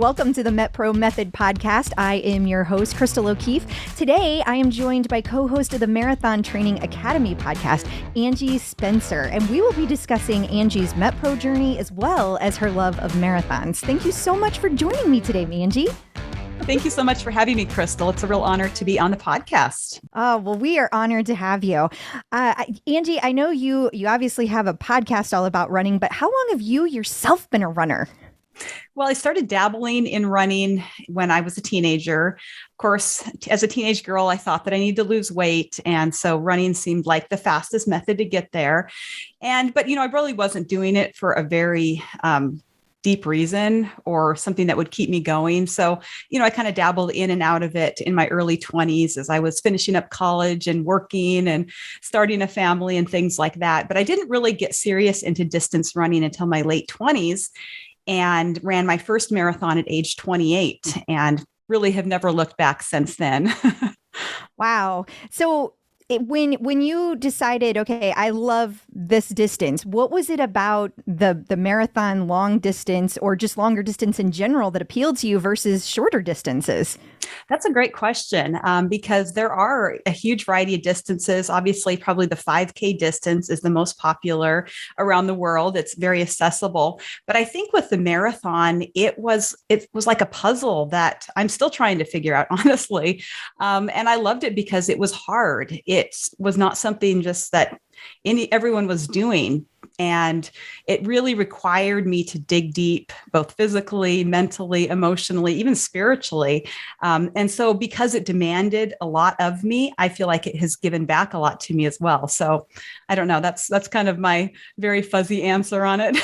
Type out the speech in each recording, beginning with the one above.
Welcome to the MetPro Method podcast. I am your host, Crystal O'Keefe. Today, I am joined by co-host of the Marathon Training Academy podcast, Angie Spencer, and we will be discussing Angie's MetPro journey as well as her love of marathons. Thank you so much for joining me today, Angie. Thank you so much for having me, Crystal. It's a real honor to be on the podcast. Oh, well, we are honored to have you. Angie, I know you obviously have a podcast all about running, but how long have you yourself been a runner? Well, I started dabbling in running when I was a teenager. Of course, as a teenage girl, I thought that I needed to lose weight. And so running seemed like the fastest method to get there. But I really wasn't doing it for a very deep reason or something that would keep me going. So, I kind of dabbled in and out of it in my early 20s as I was finishing up college and working and starting a family and things like that. But I didn't really get serious into distance running until my late 20s. And ran my first marathon at age 28 and really have never looked back since then. Wow. So when you decided, okay, I love this distance, what was it about the marathon long distance or just longer distance in general that appealed to you versus shorter distances? That's a great question because there are a huge variety of distances. Obviously, probably the 5K distance is the most popular around the world. It's very accessible. But I think with the marathon, it was like a puzzle that I'm still trying to figure out, honestly. And I loved it because it was hard. It was not something just that everyone was doing. And it really required me to dig deep, both physically, mentally, emotionally, even spiritually. And so because it demanded a lot of me, I feel like it has given back a lot to me as well. So I don't know, that's kind of my very fuzzy answer on it.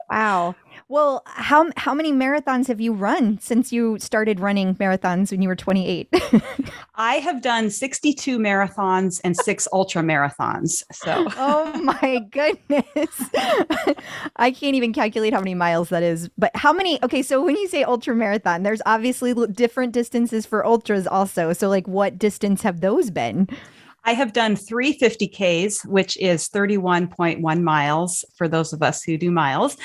Wow. Well, how many marathons have you run since you started running marathons when you were 28? I have done 62 marathons and 6 ultra marathons. So, oh my goodness. I can't even calculate how many miles that is. But how many? Okay, so when you say ultra marathon, there's obviously different distances for ultras also. So like what distance have those been? I have done 3 50Ks, which is 31.1 miles for those of us who do miles.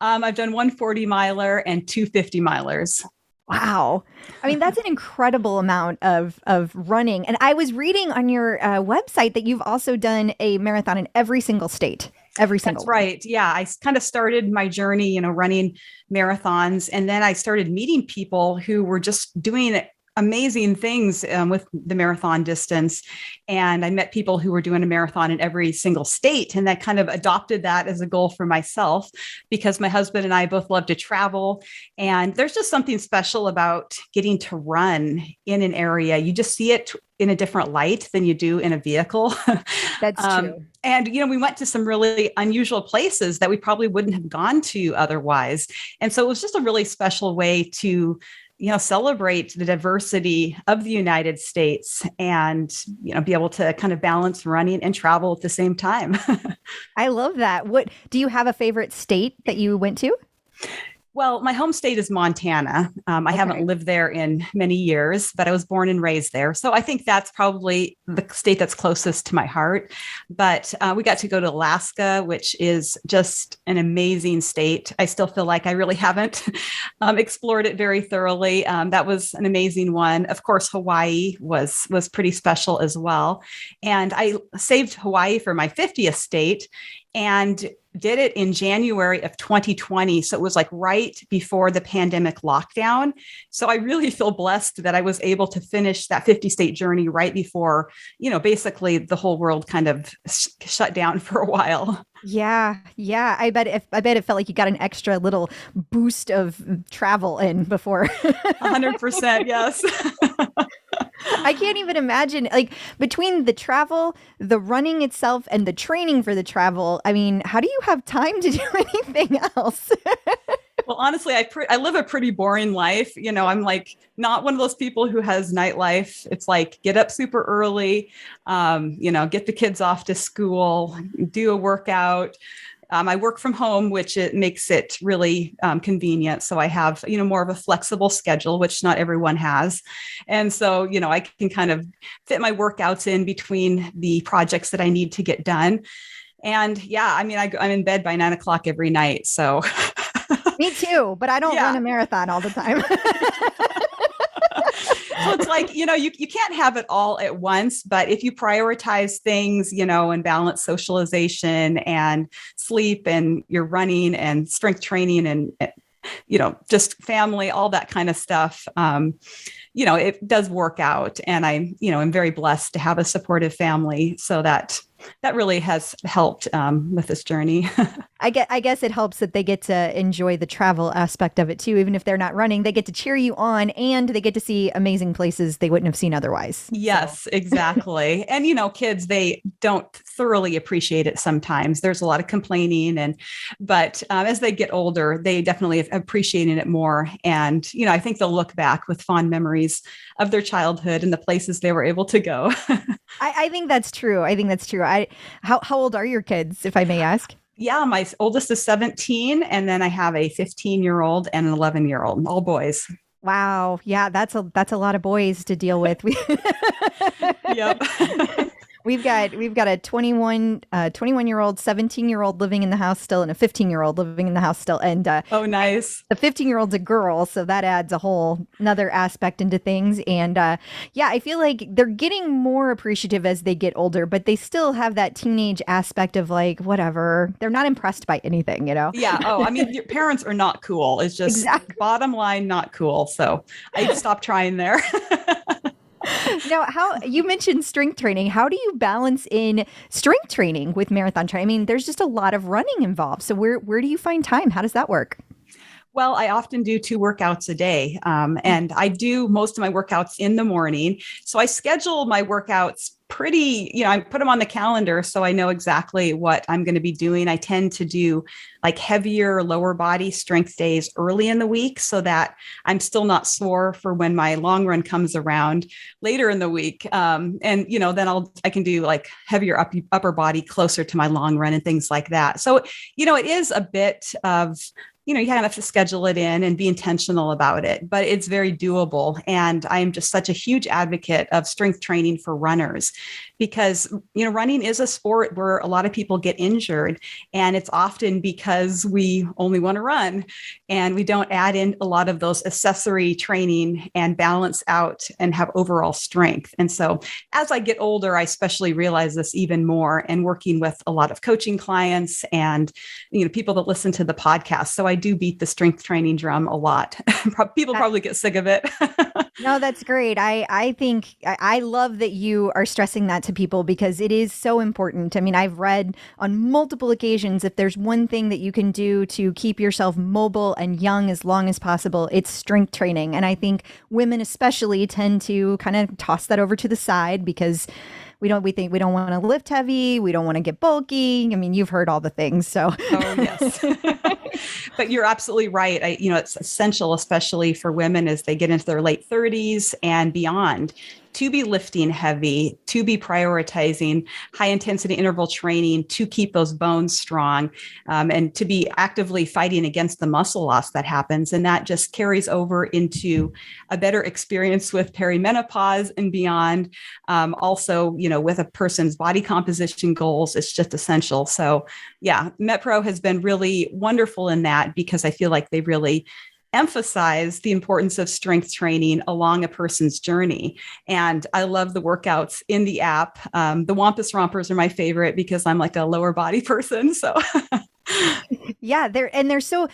I've done 1 40-miler and 2 50-milers. Wow. I mean, that's an incredible amount of running. And I was reading on your website that you've also done a marathon in every single state. That's right. Yeah. I kind of started my journey, running marathons. And then I started meeting people who were just doing amazing things with the marathon distance. And I met people who were doing a marathon in every single state. And I kind of adopted that as a goal for myself because my husband and I both love to travel. And there's just something special about getting to run in an area. You just see it in a different light than you do in a vehicle. That's true. And, we went to some really unusual places that we probably wouldn't have gone to otherwise. And so it was just a really special way to celebrate the diversity of the United States and, be able to kind of balance running and travel at the same time. I love that. What do you have a favorite state that you went to? Well, my home state is Montana. I haven't lived there in many years, but I was born and raised there. So I think that's probably the state that's closest to my heart. But we got to go to Alaska, which is just an amazing state. I still feel like I really haven't explored it very thoroughly. That was an amazing one. Of course, Hawaii was pretty special as well. And I saved Hawaii for my 50th state and did it in January of 2020. So it was like right before the pandemic lockdown. So I really feel blessed that I was able to finish that 50-state journey right before, basically the whole world kind of shut down for a while. Yeah. I bet it felt like you got an extra little boost of travel in before. 100%, yes. I can't even imagine, like, between the travel, the running itself, and the training for the travel. I mean, how do you have time to do anything else? Well, honestly, I live a pretty boring life. I'm like not one of those people who has nightlife. It's like get up super early, get the kids off to school, do a workout. I work from home, which it makes it really convenient. So I have, more of a flexible schedule, which not everyone has. And so, I can kind of fit my workouts in between the projects that I need to get done. And yeah, I mean, I'm in bed by 9 o'clock every night. So Me too, but I don't Yeah. run a marathon all the time. So it's like, you can't have it all at once, but if you prioritize things, and balance socialization and sleep and your running and strength training and, just family, all that kind of stuff, it does work out. And I'm very blessed to have a supportive family. So that really has helped with this journey. I guess it helps that they get to enjoy the travel aspect of it too. Even if they're not running, they get to cheer you on and they get to see amazing places they wouldn't have seen otherwise. Yes, exactly. And, kids, they don't thoroughly appreciate it sometimes. There's a lot of complaining but as they get older, they definitely appreciating it more. And, I think they'll look back with fond memories of their childhood and the places they were able to go. I think that's true. How old are your kids, if I may ask? Yeah, my oldest is 17, and then I have a 15-year-old and an 11-year-old, all boys. Wow. Yeah, that's a lot of boys to deal with. Yep. We've got a 21-year-old, 17-year-old living in the house still, and a 15-year-old living in the house still. And oh, nice. The 15-year-old's a girl, so that adds a whole another aspect into things. And I feel like they're getting more appreciative as they get older, but they still have that teenage aspect of like, whatever. They're not impressed by anything, Yeah. Oh, I mean, your parents are not cool. It's just bottom line, not cool. So I stopped trying there. Now, how you mentioned strength training. How do you balance in strength training with marathon training? I mean, there's just a lot of running involved. So where do you find time? How does that work? Well, I often do 2 workouts a day, and I do most of my workouts in the morning. So I schedule my workouts pretty, I put them on the calendar so I know exactly what I'm going to be doing. I tend to do like heavier lower body strength days early in the week so that I'm still not sore for when my long run comes around later in the week. And, then I can do like heavier upper body closer to my long run and things like that. So, it is a bit of, you kind of have to schedule it in and be intentional about it, but it's very doable. And I am just such a huge advocate of strength training for runners because, running is a sport where a lot of people get injured. And it's often because we only want to run and we don't add in a lot of those accessory training and balance out and have overall strength. And so as I get older, I especially realize this even more and working with a lot of coaching clients and, people that listen to the podcast. So I do beat the strength training drum a lot. People probably get sick of it. No, that's great. I think I love that you are stressing that to people because it is so important. I mean, I've read on multiple occasions, if there's one thing that you can do to keep yourself mobile and young as long as possible, it's strength training. And I think women especially tend to kind of toss that over to the side because we think we don't want to lift heavy. We don't want to get bulky. I mean, you've heard all the things. So, oh, yes. But you're absolutely right. It's essential, especially for women as they get into their late 30s and beyond, to be lifting heavy, to be prioritizing high intensity interval training, to keep those bones strong, and to be actively fighting against the muscle loss that happens. And that just carries over into a better experience with perimenopause and beyond. Also, with a person's body composition goals, it's just essential. So yeah, MetPro has been really wonderful in that because I feel like they really emphasize the importance of strength training along a person's journey. And I love the workouts in the app. The Wampus Rompers are my favorite because I'm like a lower body person. So yeah, they're so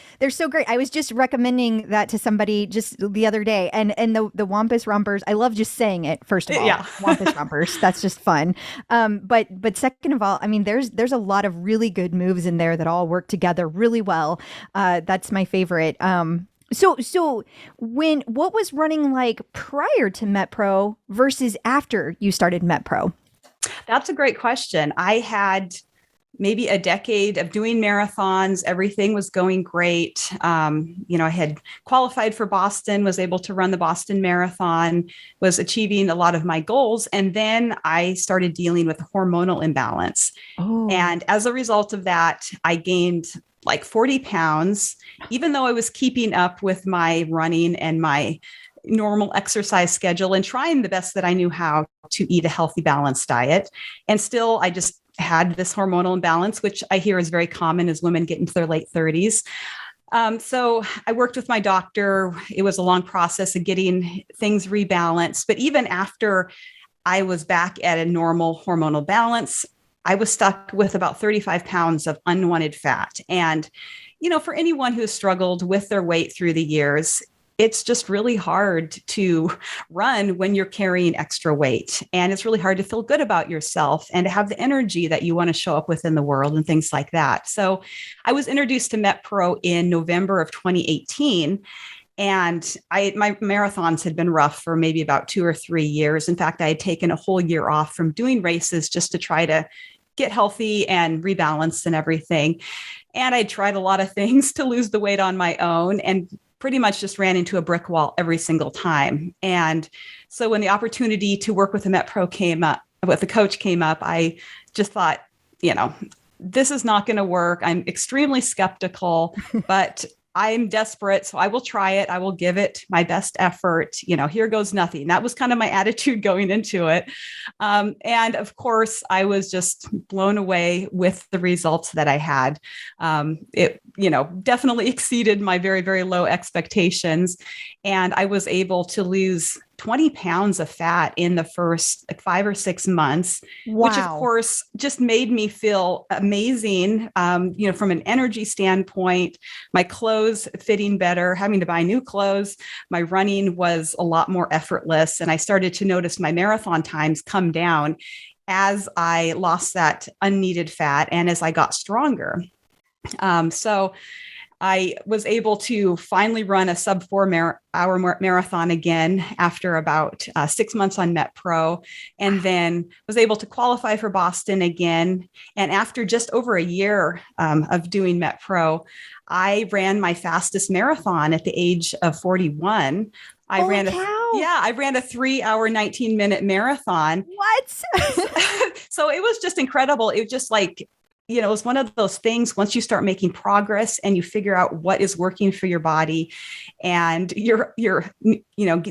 great. I was just recommending that to somebody just the other day. And the Wampus Rompers, I love just saying it, first of all. Yeah. Wampus Rompers. That's just fun. But second of all, I mean, there's a lot of really good moves in there that all work together really well. That's my favorite. So what was running like prior to MetPro versus after you started MetPro? That's a great question. I had maybe a decade of doing marathons. Everything was going great. I had qualified for Boston, was able to run the Boston Marathon, was achieving a lot of my goals. And then I started dealing with hormonal imbalance. Oh. And as a result of that, I gained like 40 pounds, even though I was keeping up with my running and my normal exercise schedule and trying the best that I knew how to eat a healthy, balanced diet. And still, I just had this hormonal imbalance, which I hear is very common as women get into their late 30s. So I worked with my doctor. It was a long process of getting things rebalanced. But even after I was back at a normal hormonal balance, I was stuck with about 35 pounds of unwanted fat. And, for anyone who has struggled with their weight through the years, it's just really hard to run when you're carrying extra weight. And it's really hard to feel good about yourself and to have the energy that you want to show up with in the world and things like that. So I was introduced to MetPro in November of 2018. And my marathons had been rough for maybe about 2 or 3 years. In fact, I had taken a whole year off from doing races just to try to get healthy and rebalance and everything. And I tried a lot of things to lose the weight on my own and pretty much just ran into a brick wall every single time. And so when the opportunity to work with the MetPro came up, with the coach came up, I just thought, this is not going to work. I'm extremely skeptical, but I'm desperate. So I will try it. I will give it my best effort. Here goes nothing. That was kind of my attitude going into it. And of course, I was just blown away with the results that I had. It, definitely exceeded my very, very low expectations. And I was able to lose 20 pounds of fat in the first 5 or 6 months, wow. Which of course just made me feel amazing. From an energy standpoint, my clothes fitting better, having to buy new clothes, my running was a lot more effortless. And I started to notice my marathon times come down as I lost that unneeded fat and as I got stronger. So I was able to finally run a sub 4-hour marathon again after about 6 months on MetPro, and then was able to qualify for Boston again. And after just over a year of doing MetPro, I ran my fastest marathon at the age of 41. I ran a 3-hour, 19-minute marathon. What? So it was just incredible. It was just like, it was one of those things, once you start making progress and you figure out what is working for your body and you're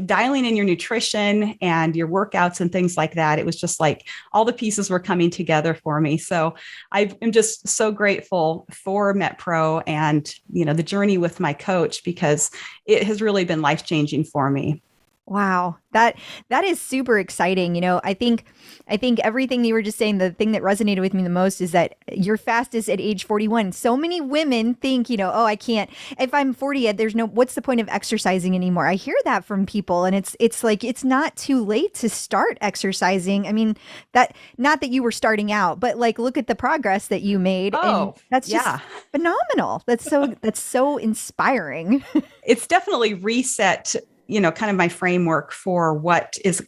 dialing in your nutrition and your workouts and things like that, it was just like all the pieces were coming together for me. So I am just so grateful for MetPro and, the journey with my coach, because it has really been life-changing for me. Wow. That is super exciting. I think everything you were just saying, the thing that resonated with me the most is that you're fastest at age 41. So many women think, oh, I can't, if I'm 40, what's the point of exercising anymore? I hear that from people, and it's like, it's not too late to start exercising. I mean, not that you were starting out, but like, look at the progress that you made. Oh, and that's just phenomenal. That's so inspiring. It's definitely reset kind of my framework for what is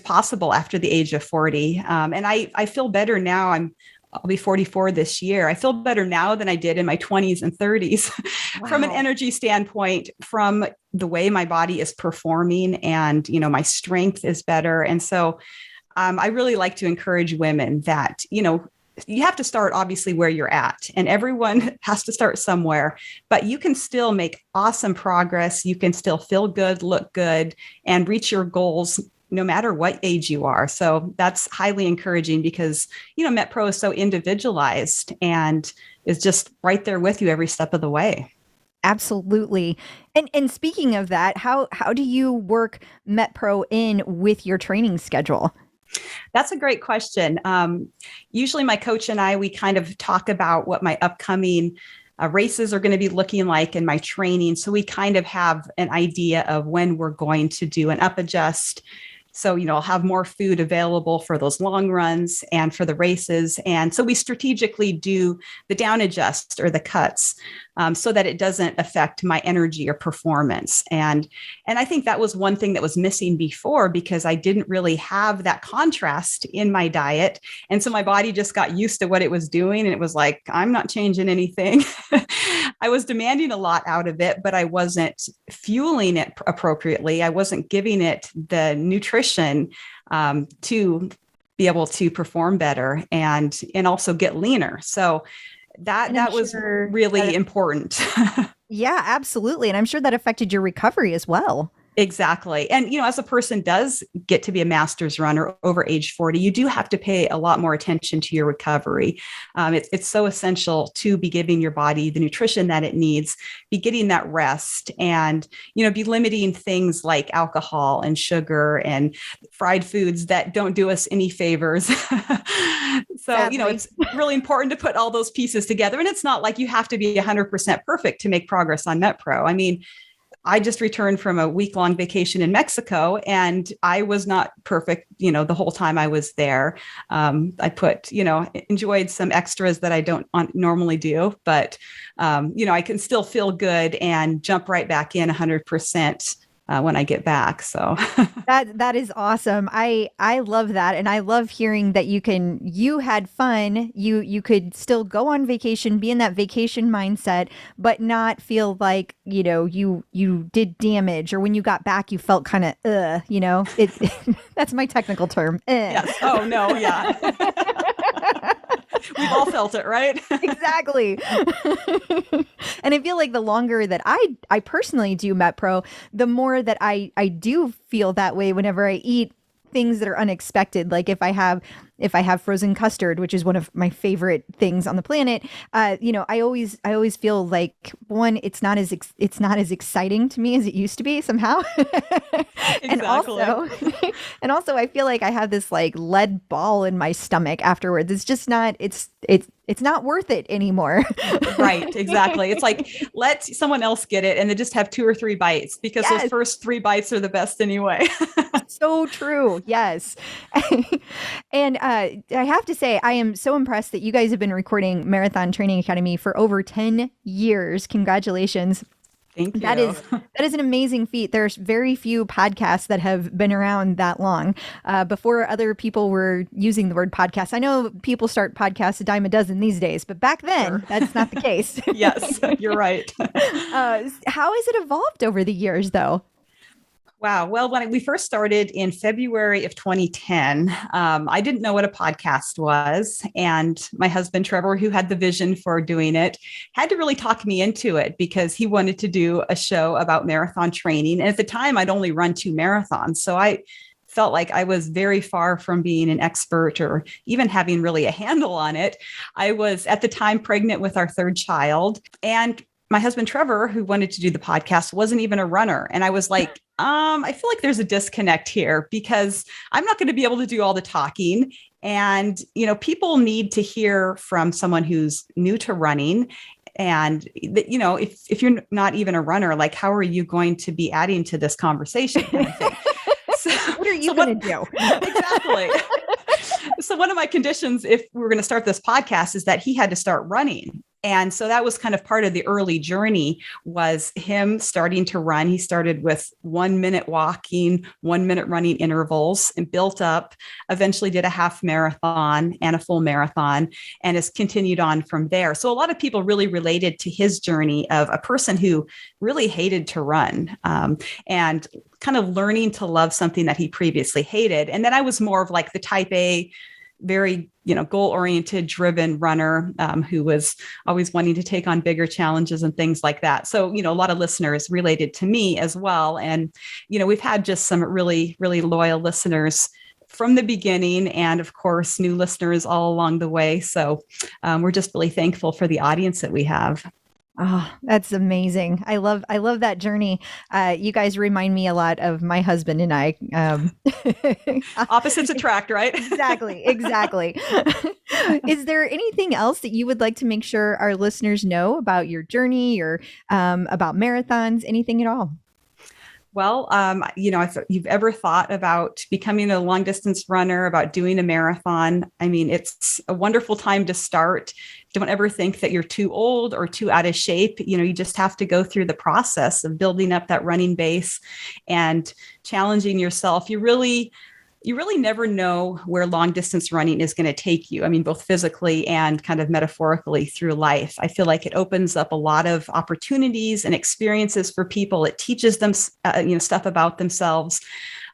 possible after the age of 40. And I feel better now. I'll be 44 this year. I feel better now than I did in my 20s and 30s from an energy standpoint, from the way my body is performing, and, my strength is better. And so I really like to encourage women that, you have to start obviously where you're at, and everyone has to start somewhere, but you can still make awesome progress. You can still feel good, look good, and reach your goals no matter what age you are. So that's highly encouraging because, MetPro is so individualized and is just right there with you every step of the way. Absolutely. And speaking of that, how do you work MetPro in with your training schedule? That's a great question. Usually my coach and I, we kind of talk about what my upcoming races are going to be looking like in my training. So we kind of have an idea of when we're going to do an up adjust. So, I'll have more food available for those long runs and for the races. And so we strategically do the down adjust or the cuts so that it doesn't affect my energy or performance. And I think that was one thing that was missing before, because I didn't really have that contrast in my diet. And so my body just got used to what it was doing. And it was like, I'm not changing anything. I was demanding a lot out of it, but I wasn't fueling it appropriately. I wasn't giving it the nutrition to be able to perform better and also get leaner. So that was really important. Yeah, absolutely. And I'm sure that affected your recovery as well. Exactly. And, as a person does get to be a master's runner over age 40, you do have to pay a lot more attention to your recovery. It's so essential to be giving your body the nutrition that it needs, be getting that rest, and, be limiting things like alcohol and sugar and fried foods that don't do us any favors. So, Sadly. It's really important to put all those pieces together. And it's not like you have to be 100% perfect to make progress on MetPro. I mean, I just returned from a week-long vacation in Mexico, and I was not perfect, the whole time I was there. I enjoyed some extras that I don't normally do, but, I can still feel good and jump right back in 100%. When I get back. So that is awesome. I love that. And I love hearing that you had fun. You could still go on vacation, be in that vacation mindset, but not feel like, you did damage, or when you got back, you felt kind of, that's my technical term. Yes. Oh no. Yeah. We've all felt it, right? Exactly. And I feel like the longer that I personally do MetPro, the more that I do feel that way whenever I eat things that are unexpected. Like if I have frozen custard, which is one of my favorite things on the planet, I always feel like, one, it's not as exciting to me as it used to be somehow. Exactly. and also I feel like I have this like lead ball in my stomach afterwards. It's just not, it's not worth it anymore. Right. Exactly. It's like, let someone else get it and then just have 2 or 3 bites, because those first 3 bites are the best anyway. So true. Yes. And I have to say, I am so impressed that you guys have been recording Marathon Training Academy for over 10 years. Congratulations. Thank you. That is an amazing feat. There's very few podcasts that have been around that long. Before other people were using the word podcast. I know people start podcasts a dime a dozen these days, but back then, That's not the case. Yes, you're right. How has it evolved over the years, though? Wow. Well, when we first started in February of 2010, I didn't know what a podcast was. And my husband, Trevor, who had the vision for doing it, had to really talk me into it, because he wanted to do a show about marathon training. And at the time, I'd only run 2 marathons. So I felt like I was very far from being an expert or even having really a handle on it. I was at the time pregnant with our 3rd child, and my husband, Trevor, who wanted to do the podcast, wasn't even a runner. And I was like, I feel like there's a disconnect here, because I'm not going to be able to do all the talking. And, people need to hear from someone who's new to running. And, if you're not even a runner, like, how are you going to be adding to this conversation kind of thing? So, what are you going to do? Exactly. So one of my conditions, if we were going to start this podcast, is that he had to start running. And so that was kind of part of the early journey, was him starting to run. He started with 1 minute walking, 1 minute running intervals, and built up, eventually did a half marathon and a full marathon, and has continued on from there. So a lot of people really related to his journey of a person who really hated to run, and kind of learning to love something that he previously hated. And then I was more of like the type A, very, goal-oriented, driven runner, who was always wanting to take on bigger challenges and things like that. So, a lot of listeners related to me as well. And, we've had just some really, really loyal listeners from the beginning, and of course, new listeners all along the way. So we're just really thankful for the audience that we have. Oh, that's amazing. I love that journey. You guys remind me a lot of my husband and I. Opposites attract, right? Exactly. Is there anything else that you would like to make sure our listeners know about your journey, or about marathons, anything at all? Well, if you've ever thought about becoming a long distance runner, about doing a marathon, I mean, it's a wonderful time to start. Don't ever think that you're too old or too out of shape. You just have to go through the process of building up that running base and challenging yourself. You really never know where long distance running is going to take you. I mean, both physically and kind of metaphorically through life. I feel like it opens up a lot of opportunities and experiences for people. It teaches them, stuff about themselves.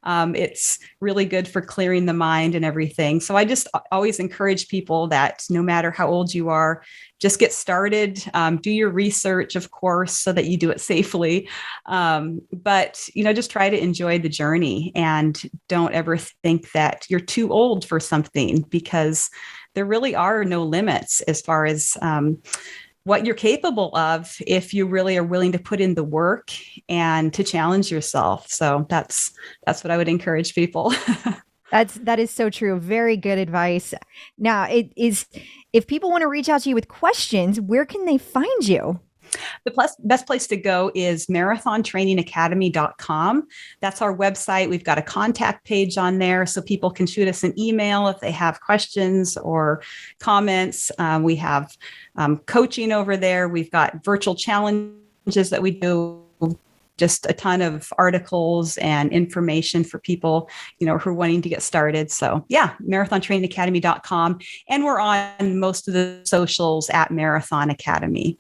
It's really good for clearing the mind and everything. So I just always encourage people that no matter how old you are, just get started, do your research, of course, so that you do it safely. But, just try to enjoy the journey and don't ever think that you're too old for something, because there really are no limits as far as what you're capable of if you really are willing to put in the work and to challenge yourself. So that's what I would encourage people. That is so true. Very good advice. Now, if people want to reach out to you with questions, where can they find you? The best place to go is marathontrainingacademy.com. That's our website. We've got a contact page on there so people can shoot us an email if they have questions or comments. We have coaching over there. We've got virtual challenges that we do. Just a ton of articles and information for people, who are wanting to get started. So marathontrainingacademy.com. And we're on most of the socials at Marathon Academy.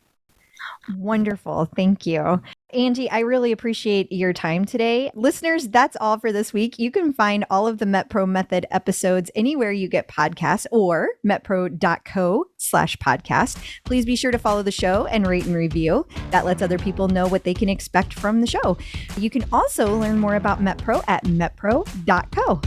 Wonderful. Thank you. Angie, I really appreciate your time today. Listeners, that's all for this week. You can find all of the MetPro Method episodes anywhere you get podcasts or metpro.co/podcast. Please be sure to follow the show and rate and review. That lets other people know what they can expect from the show. You can also learn more about MetPro at metpro.co.